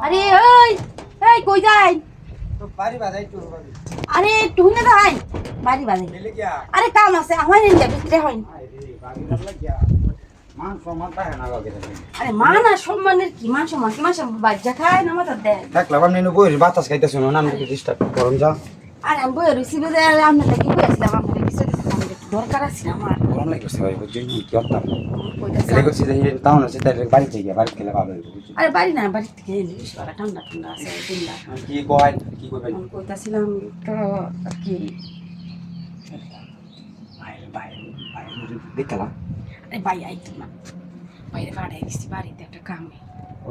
আরে ওই এই কই যাই তো বাড়ি বাজাই তো বাড়ি আরে তুই না যাই বাড়ি বাড়ি মিলে গিয়া আরে কাম আছে আমার নিয়ে ভিতরে হয় আরে বাড়ি লাগলা গিয়া মান সম্মান পায় না লাগে আরে মান আর সম্মানের কি মান সম্মান কি মান সম্মান বাজ্জা খায় না মাথা দেয় দেখলাম আপনি বই বাতাস খাইতেছ না নাম কি ডিস্টার্ব করুন যা আরে আমি বই রইছি বলে আমি লাগি কইছিলাম আমার কিছু দরকার আছে আমার গরম লাগছে ভাই বুঝছেন কি করতাম কইতাছি এলে করছি যে টাউন আছে তাই বাড়ি থেকে বাড়ি খেলে ভালো হবে বুঝছেন আরে বাড়ি না বাড়ি থেকে এলিস ওরা ঠান্ডা ঠান্ডা আছে দিনটা কি কয় কি করবেন আমি কইতাছিলাম তো আর কি বাইরে বাইরে বাইরে দেখলাম আরে ভাই আইতো না বাইরে ভাড়াই দিছি বাড়িতে একটা কামে ও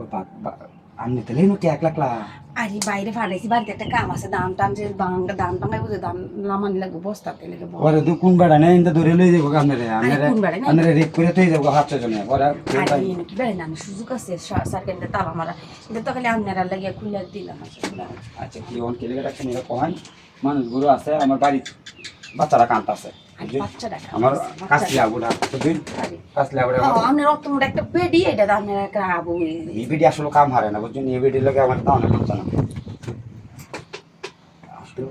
আপনি তো লেনো কি 1 লাখ লা আরে বাইরে ভাড়াইছি বাড়িতে একটা কাম আছে দাম টাম যে বাংলা দাম টাঙ্গাই বুঝে দাম লামানি লাগবে বস্তাতে লেগে ওরে তো কোন বেড়া নেই ইন্দা ধরে লই যাবো আপনারে আপনারে রেক করে তুই যাবো হাতটা জন্য ওরা আরে কি বেড়ে না আমি সুযোগ আছে সার্কেন্ডে তালা মারা এটা তো খালি আপনারা লাগিয়ে খুলে দিলাম আচ্ছা কি অন কেলে রাখছেন এরা কমান মানুষগুলো আছে আমার বাড়ি বাচ্চারা কাঁদতাছে বাচ্চাটা আমার কাছলি আগুটা বুঝুন কাছলি আগুটা আপনার অত মোটা একটা পেডি এটা আপনার একটা আবু এই ভিডিও আসলে কাম হারে না বুঝছেন এই ভিডিও লাগে আমার তাও না করতে না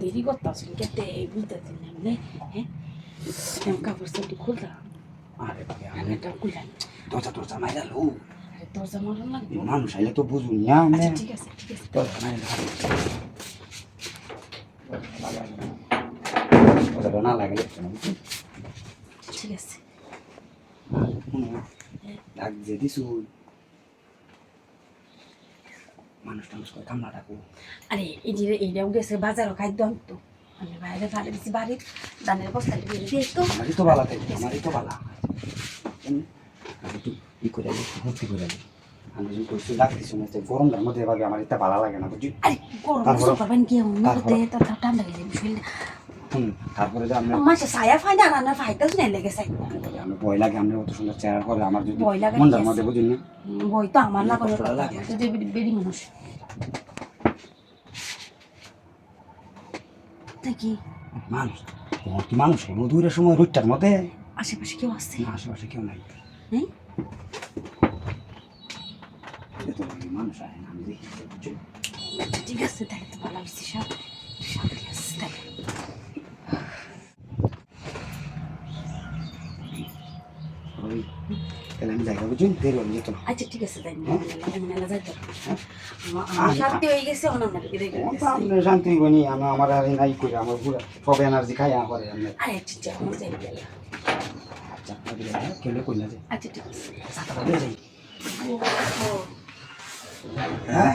দেরি করতে আসলে কেটে বুঝতে দিন হ্যাঁ কাপড় সাথে খুললাম আরে বাবা আমি এটা খুললাম দরজা মাইরা লো আরে দরজা মারুন লাগবে মানুষ আইলে তো বুঝুন না আমি ঠিক আছে দরজা মাইরা দরজা না লাগলে ঠিক আছে ডাক যে দিছু মানুষ টানুষ করে কামলা ডাকু আরে এই যে এইটাও গেছে বাজারও খাদ্য আনতো আমি বাইরে ভালো দিচ্ছি বাড়ির দানের বস্তাটা বেরিয়ে দিয়ে তো আমারই তো ভালো থাকে আমারই তো ভালো আমি তো ই করে ভর্তি করে আমি যদি করছি ডাকতেছি না গরমটার মধ্যে ভাবে আমার এটা ভালো লাগে না বুঝছি আরে গরম করবেন কি মধ্যে তো ঠান্ডা হয়ে যাবে শরীরটা তারপরে যে আমরা মাসে ছায়া ফাই না না ফাইতেও না লেগে চাই আমি ভয় লাগে আমরা অত সুন্দর চেহারা করে আমার যদি ভয় লাগে মনটার মধ্যে বুঝুন না বই তো আমার না করে লাগে যদি বেরি মানুষ কি মানুষ তোমার কি মানুষ হলো দূরের সময় রুটটার মধ্যে আশেপাশে কেউ আসছে না আশেপাশে কেউ নাই হ্যাঁ মানুষ আয় না আমি দেখি বুঝছো ঠিক আছে তাহলে তো ভালো হয়েছে সব শান্তি আছে তাহলে তাহলে আমি জায়গা বুঝুন দেরি হয়ে যেত না আচ্ছা ঠিক আছে তাই মেলা যাইতে আমার শান্তি হয়ে গেছে আপনার শান্তি বনি আমি আমার আর নাই করে আমার পুরো সব এনার্জি খাই করে আমি আরে আচ্ছা আমার যাই আচ্ছা কেলে কই না যে আচ্ছা ঠিক আছে সাতটা বাজে যাই হ্যাঁ